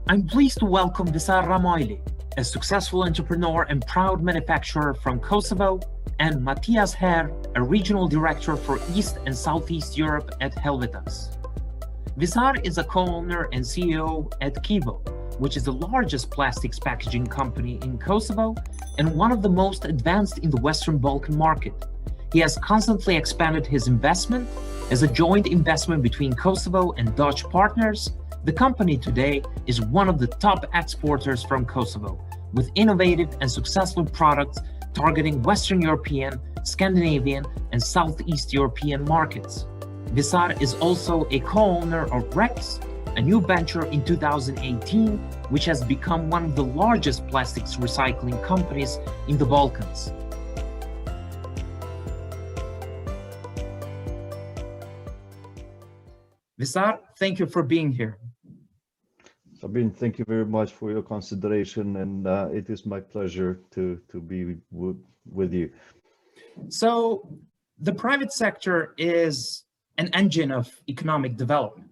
I'm pleased to welcome Visar Ramajli, a successful entrepreneur and proud manufacturer from Kosovo, and Matthias Herr, a regional director for East and Southeast Europe at Helvetas. Visar is a co-owner and CEO at Kivo, which is the largest plastics packaging company in Kosovo and one of the most advanced in the Western Balkan market. He has constantly expanded his investment as a joint investment between Kosovo and Dutch partners. The company today is one of the top exporters from Kosovo, with innovative and successful products targeting Western European, Scandinavian, and Southeast European markets. Visar is also a co-owner of Rex, a new venture in 2018, which has become one of the largest plastics recycling companies in the Balkans. Visar, thank you for being here. Sabine, thank you very much for your consideration, and it is my pleasure to be with you. So, the private sector is an engine of economic development.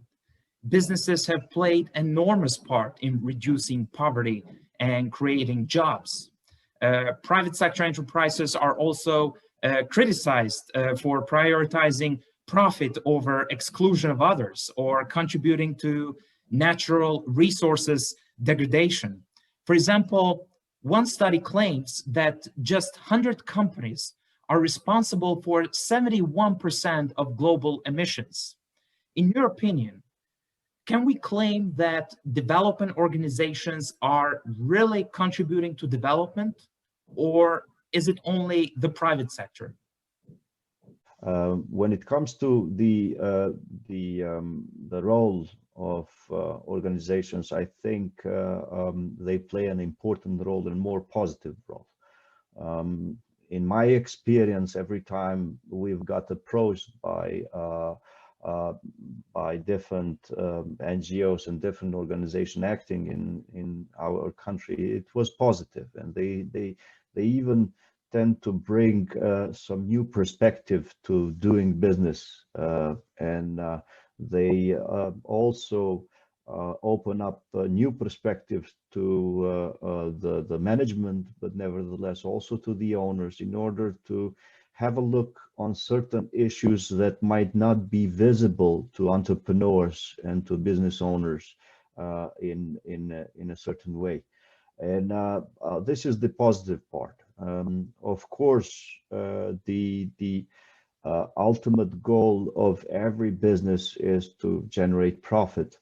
Businesses have played an enormous part in reducing poverty and creating jobs. Private sector enterprises are also criticized for prioritizing profit over exclusion of others or contributing to natural resources degradation. For example, one study claims that just 100 companies are responsible for 71% of global emissions. In your opinion, can we claim that development organizations are really contributing to development, or is it only the private sector? When it comes to the role of organizations, I think they play an important role and more positive role. In my experience, every time we've got approached by different NGOs and different organizations acting in our country, it was positive, and they even tend to bring some new perspective to doing business, and they also open up new perspectives to the management, but nevertheless also to the owners, in order to have a look on certain issues that might not be visible to entrepreneurs and to business owners in a certain way. And this is the positive part. Of course, the ultimate goal of every business is to generate profit.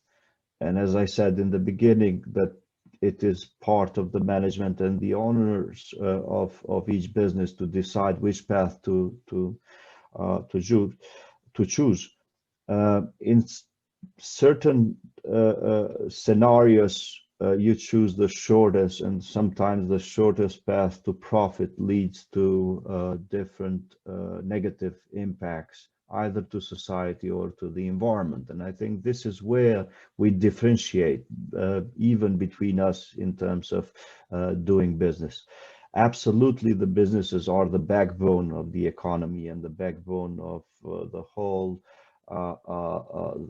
And as I said in the beginning, that it is part of the management and the owners of each business to decide which path to choose. In certain scenarios, you choose the shortest, and sometimes the shortest path to profit leads to different negative impacts, either to society or to the environment. And I think this is where we differentiate even between us in terms of doing business. Absolutely, the businesses are the backbone of the economy and the backbone of the whole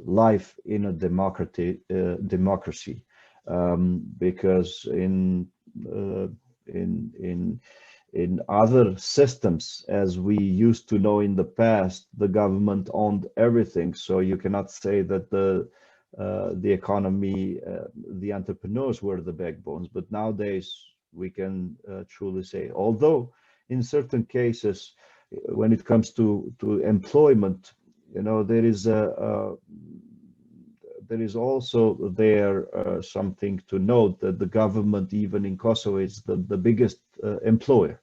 life in a democracy. Because in other systems, as we used to know in the past, the government owned everything. So you cannot say that the economy, the entrepreneurs were the backbones. But nowadays we can truly say, although in certain cases, when it comes to employment, you know, there is also something to note, that the government, even in Kosovo, is the biggest employer.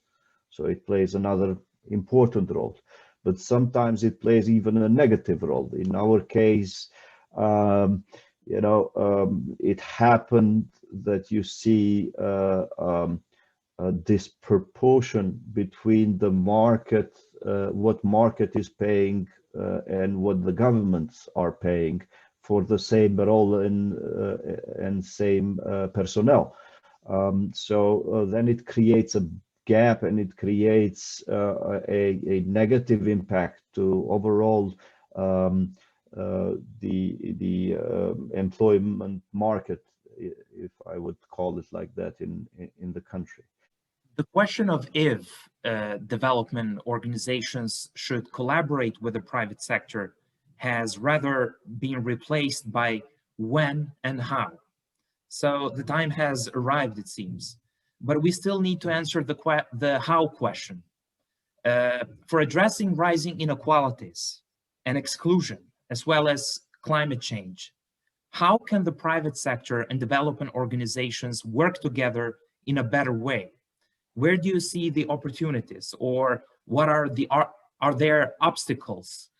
So it plays another important role, but sometimes it plays even a negative role. In our case, it happened that you see a disproportion between the market, what market is paying and what the governments are paying for the same role and same personnel. So then it creates a gap, and it creates a negative impact to overall the employment market if I would call it like that in the country. The question of if development organizations should collaborate with the private sector has rather been replaced by when and how. So the time has arrived, it seems. But we still need to answer the how question. For addressing rising inequalities and exclusion, as well as climate change, how can the private sector and development organizations work together in a better way? Where do you see the opportunities, or what are there obstacles?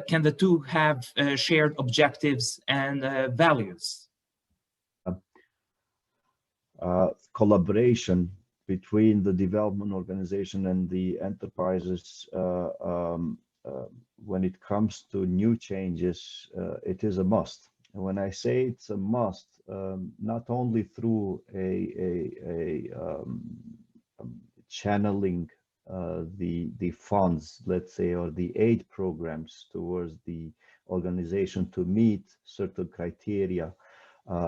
Can the two have shared objectives and values? Collaboration between the development organization and the enterprises when it comes to new changes, it is a must. And when I say it's a must, not only through a channeling the funds, let's say, or the aid programs towards the organization to meet certain criteria,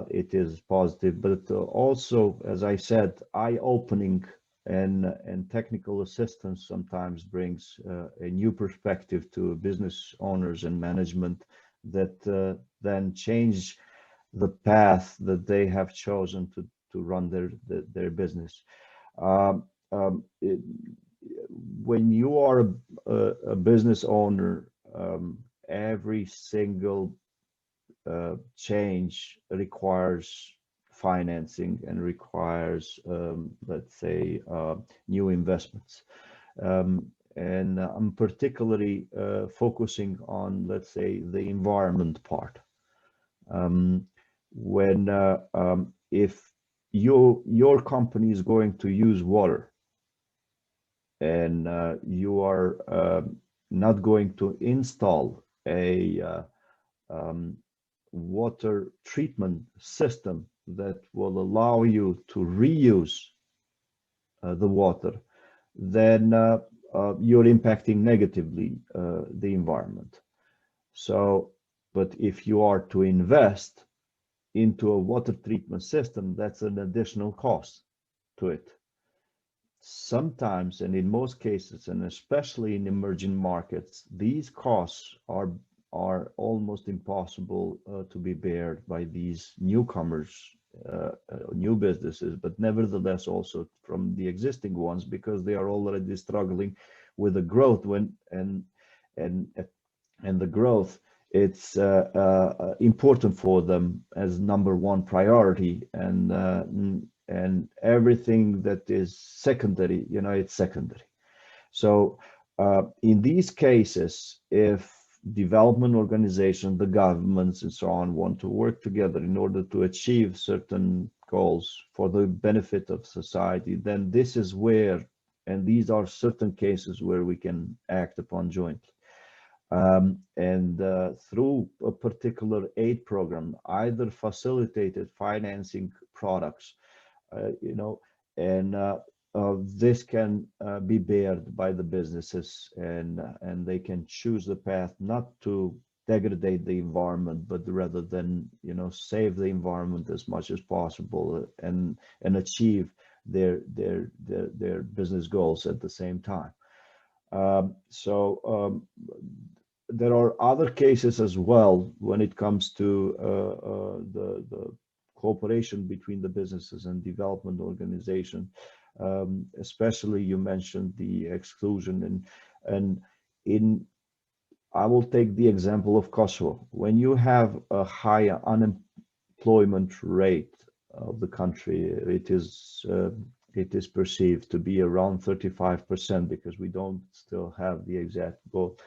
it is positive, but also, as I said, eye-opening and technical assistance sometimes brings a new perspective to business owners and management that then change the path that they have chosen to run their business. When you are a business owner, every single change requires financing and requires, let's say, new investments. And I'm particularly focusing on, let's say, the environment part. If your company is going to use water and you are not going to install a water treatment system that will allow you to reuse the water, then you're impacting negatively the environment. So, but if you are to invest into a water treatment system, that's an additional cost to it. Sometimes, and in most cases, and especially in emerging markets, these costs are almost impossible to be bared by these newcomers, new businesses, but nevertheless also from the existing ones, because they are already struggling with the growth and the growth. It's important for them as number one priority, and everything that is secondary, it's secondary. So in these cases, if development organizations, the governments and so on want to work together in order to achieve certain goals for the benefit of society, then this is where, and these are certain cases where we can act upon jointly. Through a particular aid program, either facilitated financing products, this can be bared by the businesses, and they can choose the path not to degrade the environment, but rather than save the environment as much as possible and achieve their business goals at the same time. There are other cases as well when it comes to the cooperation between the businesses and development organization. Especially you mentioned the exclusion, and I will take the example of Kosovo. When you have a higher unemployment rate of the country, it is perceived to be around 35%, because we don't still have the exact goal.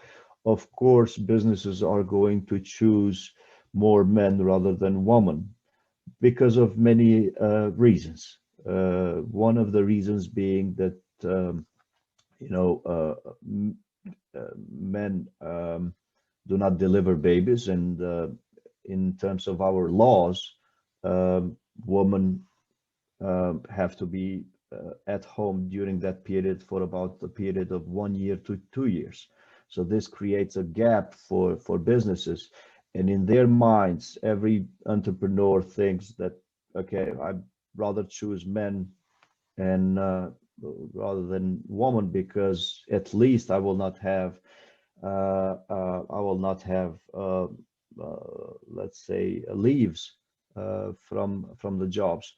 Of course, businesses are going to choose more men rather than women because of many reasons. One of the reasons being that men do not deliver babies, and in terms of our laws, women have to be at home during that period for about a period of 1 year to 2 years. So this creates a gap for businesses, and in their minds, every entrepreneur thinks that okay, I'd rather choose men and rather than woman, because at least I will not have let's say leaves from the jobs,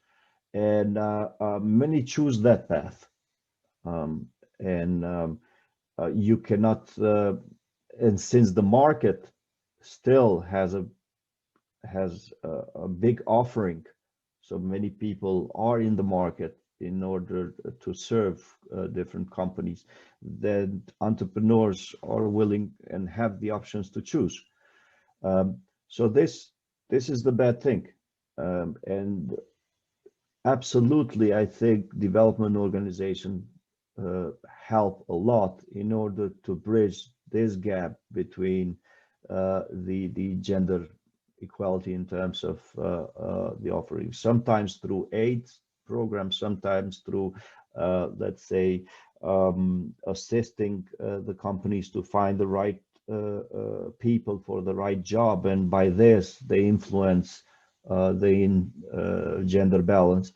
and many choose that path, um, and you cannot and since the market still has a big offering, so many people are in the market in order to serve different companies, then entrepreneurs are willing and have the options to choose. So this is the bad thing, and absolutely, I think development organization help a lot in order to bridge this gap between the gender equality in terms of the offering. Sometimes through aid programs, sometimes through let's say assisting the companies to find the right people for the right job, and by this they influence the gender balance.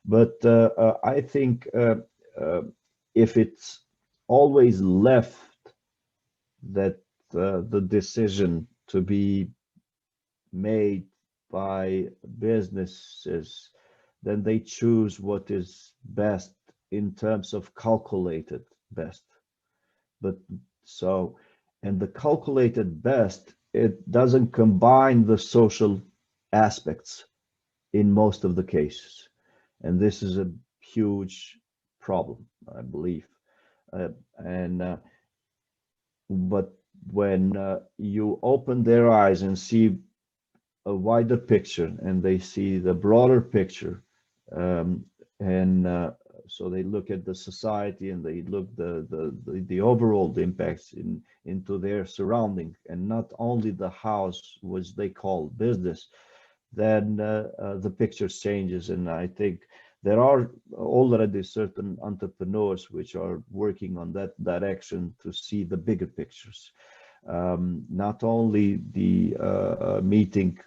But I think if it's always left that the decision to be made by businesses, then they choose what is best in terms of calculated best. But so, and the calculated best, it doesn't combine the social aspects in most of the cases. And this is a huge problem, I believe. And but when you open their eyes and see a wider picture, and they see the broader picture, and so they look at the society, and they look the overall impacts into their surrounding, and not only the house which they call business, then the picture changes. And I think there are already certain entrepreneurs which are working on that direction to see the bigger pictures. Not only the meeting,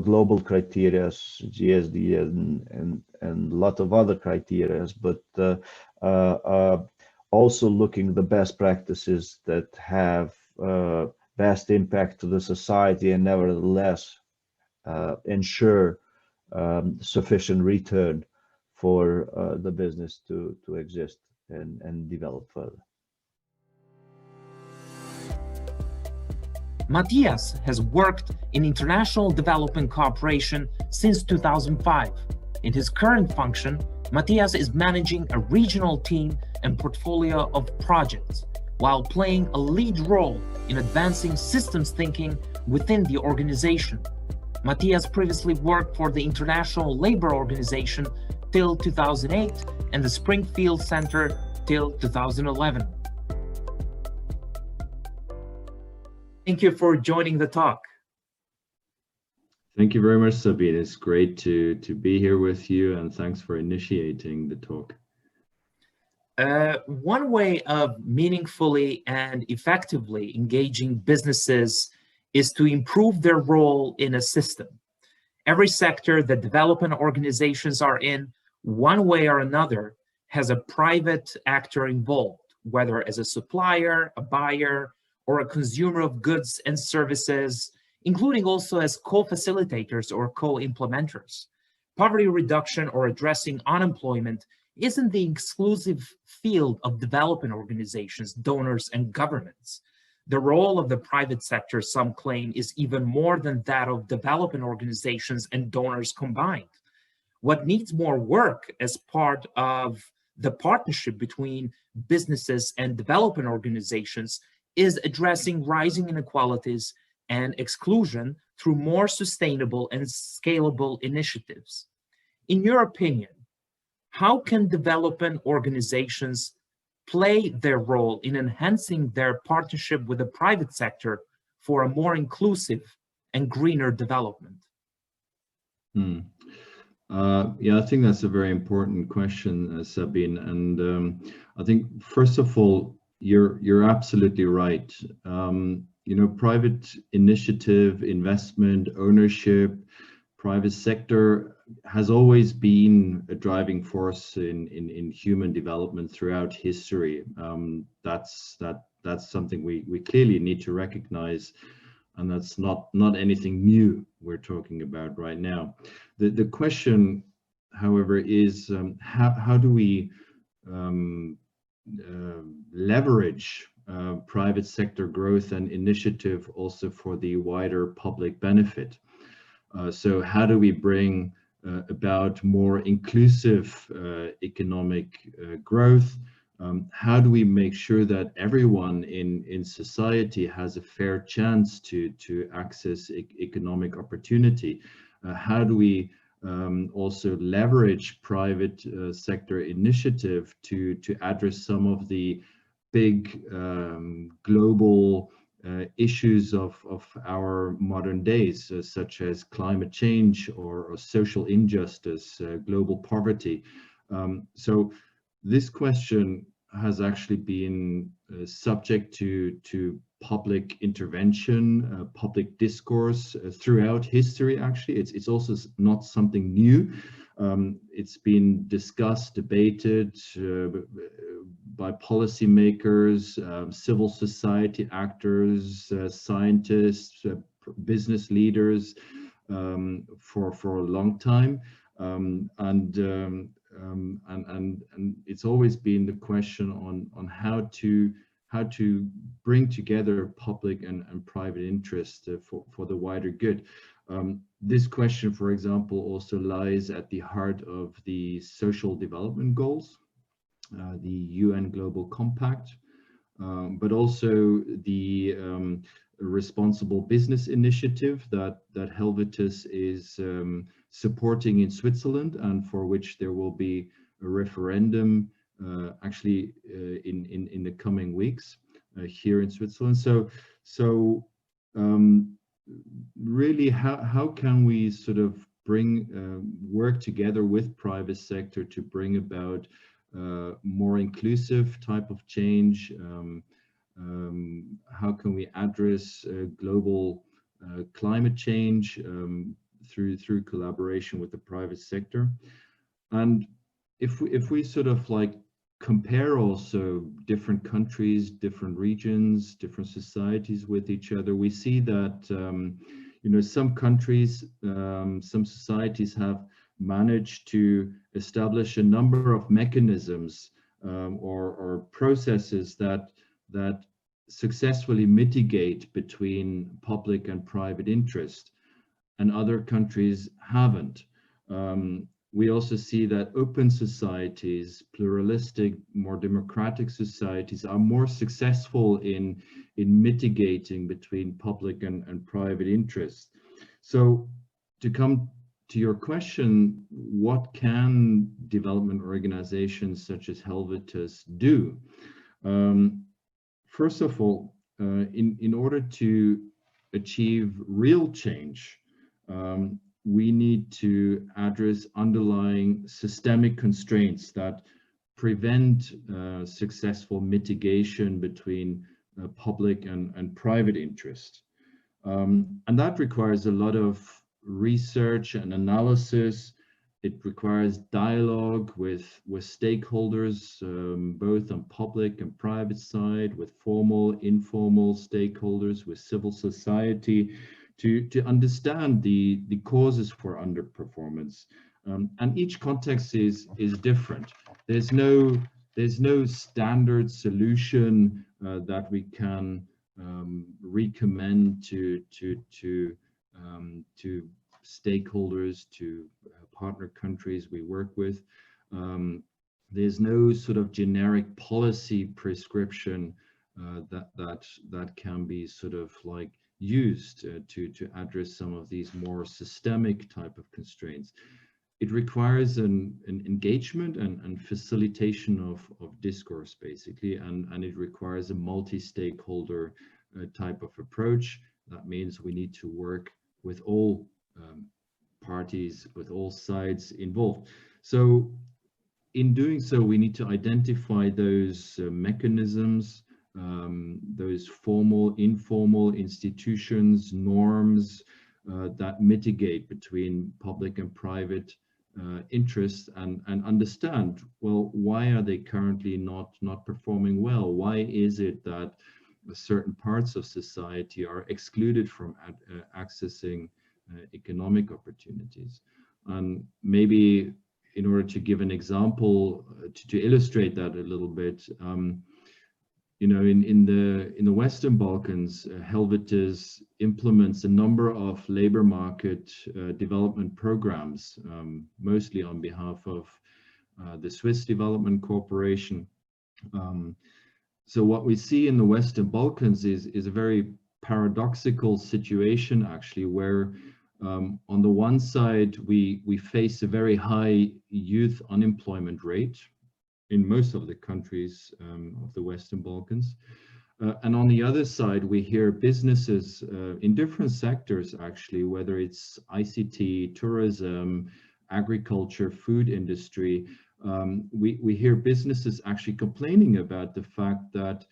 global criteria, GSD, and a lot of other criteria, but also looking the best practices that have best impact to the society, and nevertheless ensure sufficient return for the business to exist and develop further. Matthias has worked in international development cooperation since 2005. In his current function, Matthias is managing a regional team and portfolio of projects, while playing a lead role in advancing systems thinking within the organization. Matthias previously worked for the International Labour Organization till 2008 and the Springfield Center till 2011. Thank you for joining the talk. Thank you very much, Sabine. It's great to be here with you, and thanks for initiating the talk. One way of meaningfully and effectively engaging businesses is to improve their role in a system. Every sector that development organizations are in, one way or another, has a private actor involved, whether as a supplier, a buyer, or a consumer of goods and services, including also as co-facilitators or co-implementers. Poverty reduction or addressing unemployment isn't the exclusive field of development organizations, donors, and governments. The role of the private sector, some claim, is even more than that of development organizations and donors combined. What needs more work as part of the partnership between businesses and development organizations is addressing rising inequalities and exclusion through more sustainable and scalable initiatives. In your opinion, how can development organizations play their role in enhancing their partnership with the private sector for a more inclusive and greener development? Yeah, I think that's a very important question, Sabine. And I think, first of all, you're absolutely right. Private initiative, investment, ownership, private sector has always been a driving force in human development throughout history. That's something we clearly need to recognize, and that's not anything new we're talking about right now. The question, however, is how do we leverage private sector growth and initiative also for the wider public benefit? So how do we bring about more inclusive economic growth? How do we make sure that everyone in society has a fair chance to access economic opportunity? How do we also leverage private sector initiative to address some of the big global issues of our modern days, such as climate change or social injustice, global poverty? So this question has actually been subject to public intervention, public discourse throughout history. Actually, it's also not something new. It's been discussed, debated by policymakers, civil society actors, scientists, business leaders for a long time, and it's always been the question on how to bring together public and private interest for the wider good. This question, for example, also lies at the heart of the Social Development Goals, the UN Global Compact, but also the Responsible Business Initiative that Helvetas is supporting in Switzerland, and for which there will be a referendum actually in the coming weeks here in Switzerland. So really, how can we sort of bring work together with private sector to bring about more inclusive type of change? How can we address global climate change through collaboration with the private sector? And if we sort of like compare also different countries, different regions, different societies with each other, we see that you know, some countries, some societies have managed to establish a number of mechanisms or processes that successfully mitigate between public and private interest, and other countries haven't. We also see that open societies, pluralistic, more democratic societies are more successful in mitigating between public and private interests. So to come to your question, what can development organizations such as Helvetas do? First of all, in order to achieve real change, we need to address underlying systemic constraints that prevent successful mitigation between public and private interest. And that requires a lot of research and analysis. It requires dialogue with stakeholders, both on public and private side, with formal, informal stakeholders, with civil society, to understand the causes for underperformance. And each context is different. There's no standard solution that we can recommend to stakeholders, to partner countries we work with. There's no sort of generic policy prescription that can be sort of like used to address some of these more systemic type of constraints. It requires an engagement and facilitation of discourse, basically, and it requires a multi-stakeholder type of approach. That means we need to work with all parties, with all sides involved. So in doing so, we need to identify those mechanisms, those formal, informal institutions, norms, that mitigate between public and private interests, and understand, well, why are they currently not performing well? Why is it that certain parts of society are excluded from accessing economic opportunities? And maybe in order to give an example to illustrate that a little bit, you know, in the Western Balkans, Helvetas implements a number of labor market development programs, mostly on behalf of the Swiss Development Corporation. So what we see in the Western Balkans is a very paradoxical situation, actually, where on the one side we face a very high youth unemployment rate in most of the countries of the Western Balkans. And on the other side, we hear businesses in different sectors, actually, whether it's ICT, tourism, agriculture, food industry, we hear businesses actually complaining about the fact that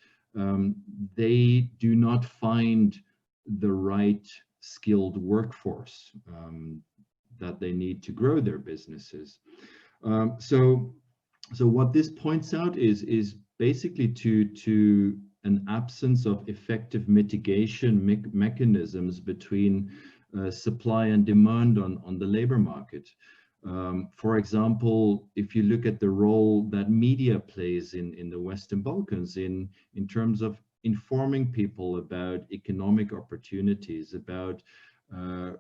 they do not find the right skilled workforce that they need to grow their businesses. So what this points out is basically to an absence of effective mitigation mechanisms between supply and demand on the labor market. For example, if you look at the role that media plays in the Western Balkans in terms of informing people about economic opportunities, about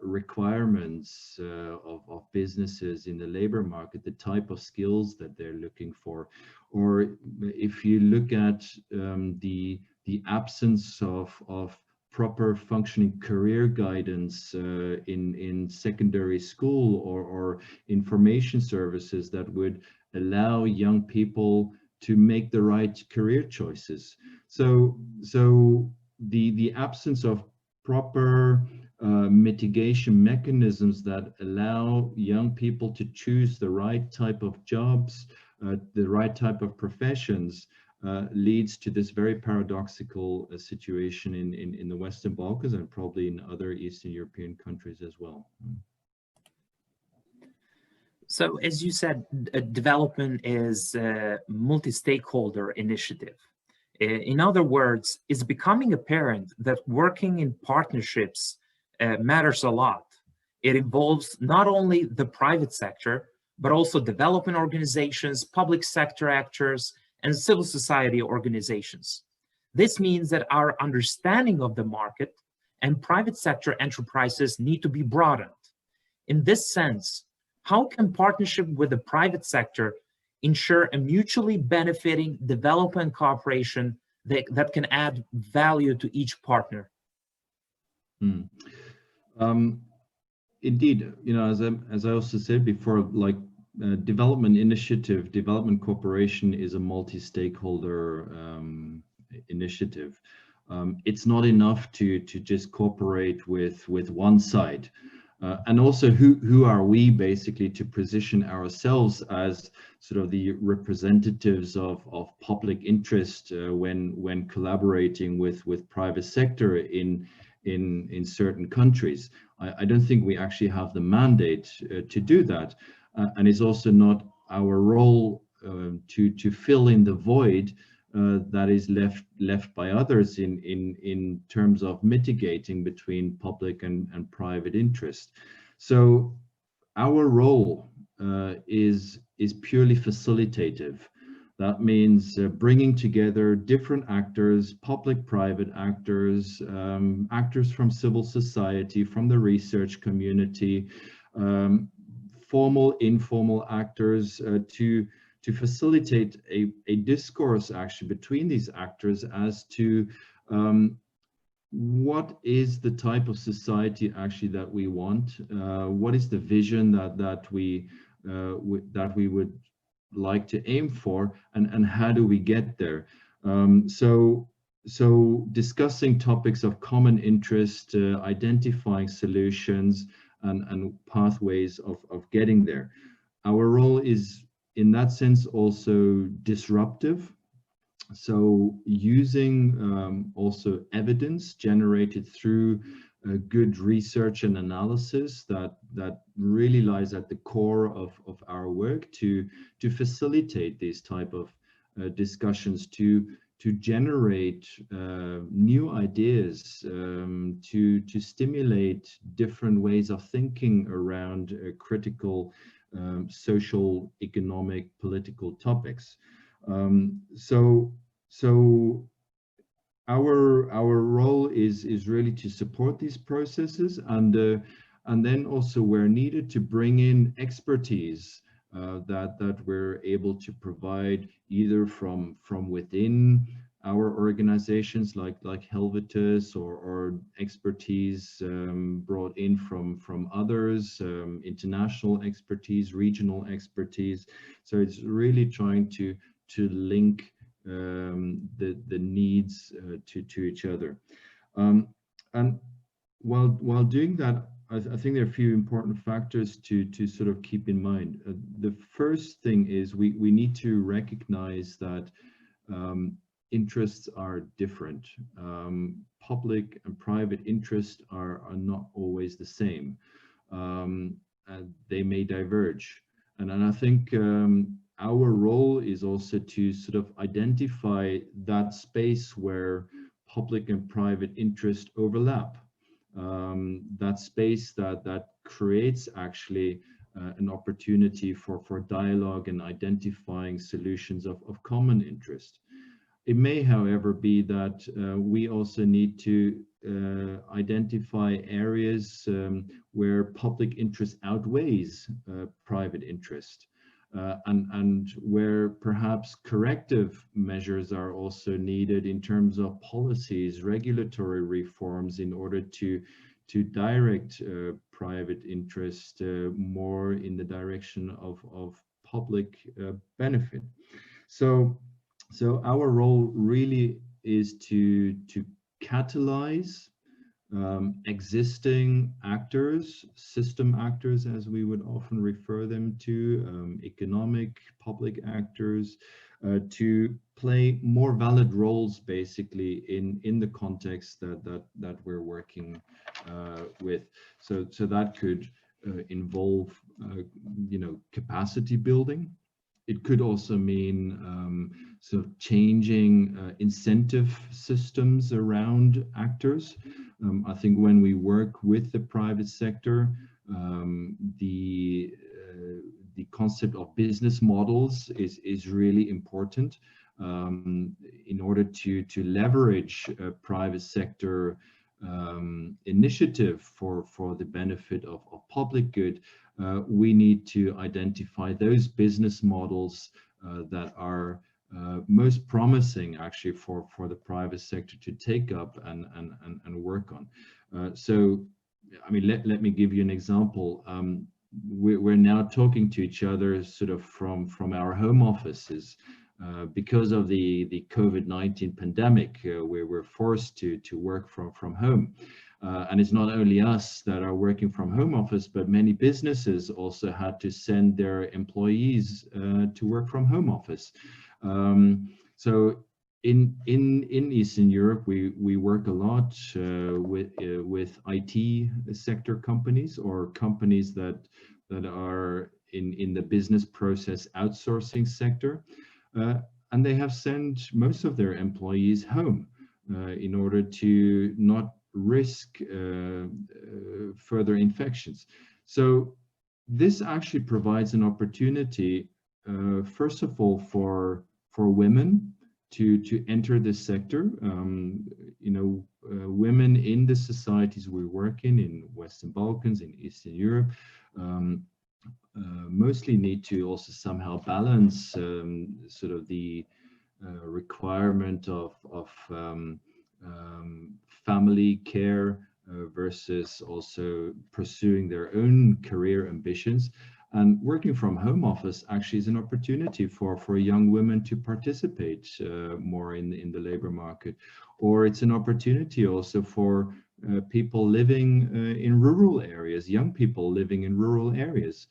requirements of businesses in the labor market, the type of skills that they're looking for, or if you look at the absence of proper functioning career guidance in secondary school or information services that would allow young people to make the right career choices. So the absence of proper mitigation mechanisms that allow young people to choose the right type of jobs, the right type of professions, leads to this very paradoxical situation in the Western Balkans and probably in other Eastern European countries as well. So, as you said, development is a multi-stakeholder initiative. In other words, it's becoming apparent that working in partnerships matters a lot. It involves not only the private sector, but also development organizations, public sector actors, and civil society organizations. This means that our understanding of the market and private sector enterprises need to be broadened. In this sense, how can partnership with the private sector ensure a mutually benefiting development cooperation that can add value to each partner? Indeed, you know, as I also said before, like development initiative, development cooperation is a multi-stakeholder initiative. It's not enough to just cooperate with one side. And also, who are we basically to position ourselves as sort of the representatives of public interest when collaborating with private sector in certain countries? I don't think we actually have the mandate to do that, and it's also not our role to fill in the void that is left by others in terms of mitigating between public and private interest. So our role is purely facilitative. That means bringing together different actors, public-private actors, actors from civil society, from the research community, formal, informal actors to facilitate a discourse actually between these actors as to what is the type of society actually that we want, what is the vision that we would like to aim for, and how do we get there. So discussing topics of common interest, identifying solutions and pathways of getting there. Our role is in that sense also disruptive. So using also evidence generated through good research and analysis that really lies at the core of our work to facilitate these type of discussions, to generate new ideas, to stimulate different ways of thinking around critical social, economic, political topics. So our role is really to support these processes, and then also where needed to bring in expertise that we're able to provide either from within our organizations like Helvetas, or expertise brought in from others, international expertise, regional expertise. So it's really trying to link the needs to each other, and while doing that, I think there are a few important factors to sort of keep in mind. The first thing is we need to recognize that interests are different. Public and private interests are not always the same. They may diverge, and I think our role is also to sort of identify that space where public and private interest overlap. That space that creates actually an opportunity for dialogue and identifying solutions of common interest. It may, however, be that we also need to identify areas where public interest outweighs private interest. And where perhaps corrective measures are also needed in terms of policies, regulatory reforms, in order to direct private interest more in the direction of public benefit. So our role really is to catalyze existing actors, system actors, as we would often refer them to, economic, public actors, to play more valid roles, basically, in the context that we're working with. So that could involve, capacity building. It could also mean sort of changing incentive systems around actors. I think when we work with the private sector, the concept of business models is really important in order to leverage private sector initiative for the benefit of public good. We need to identify those business models that are most promising, actually, for the private sector to take up and work on. So, I mean, let me give you an example. We're now talking to each other sort of from our home offices. Because of the COVID-19 pandemic, we're forced to work from home. And it's not only us that are working from home office, but many businesses also had to send their employees to work from home office. So in Eastern Europe, we work a lot with IT sector companies, or companies that are in the business process outsourcing sector. And they have sent most of their employees home in order to not risk further infections. So this actually provides an opportunity, first of all, for women to enter this sector. Women in the societies we work in Western Balkans, in Eastern Europe, mostly need to also somehow balance sort of the requirement of family care versus also pursuing their own career ambitions. And working from home office actually is an opportunity for young women to participate more in the labor market. Or it's an opportunity also for people living in rural areas, young people living in rural areas,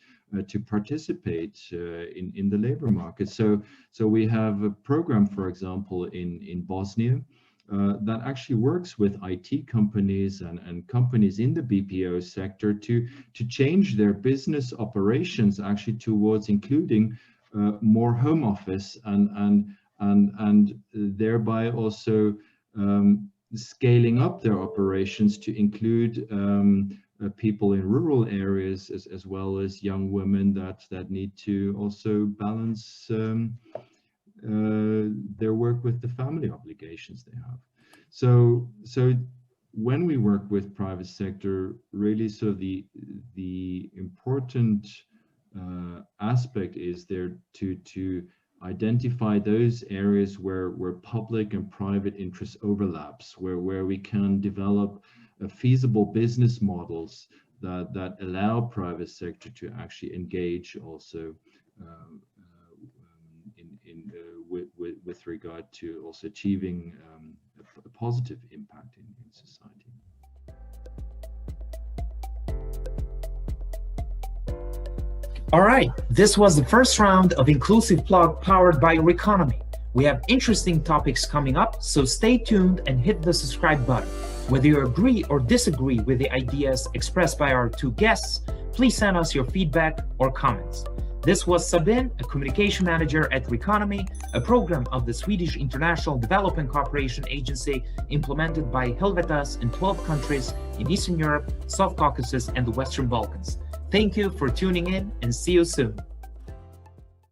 to participate in the labor market. So we have a program, for example, in Bosnia, that actually works with IT companies and companies in the BPO sector to change their business operations actually towards including more home office and thereby also scaling up their operations to include people in rural areas as well as young women that need to also balance their work with the family obligations they have. So when we work with private sector, really sort of the important aspect is there to identify those areas where public and private interest overlaps, where we can develop feasible business models that allow private sector to actually engage also with regard to also achieving a positive impact in society. All right, this was the first round of Inclusive Plug powered by Reconomy. We have interesting topics coming up, so stay tuned and hit the subscribe button. Whether you agree or disagree with the ideas expressed by our two guests, please send us your feedback or comments. This was Sabine, a communication manager at Reconomy, a program of the Swedish International Development Cooperation Agency implemented by Helvetas in 12 countries in Eastern Europe, South Caucasus, and the Western Balkans. Thank you for tuning in and see you soon.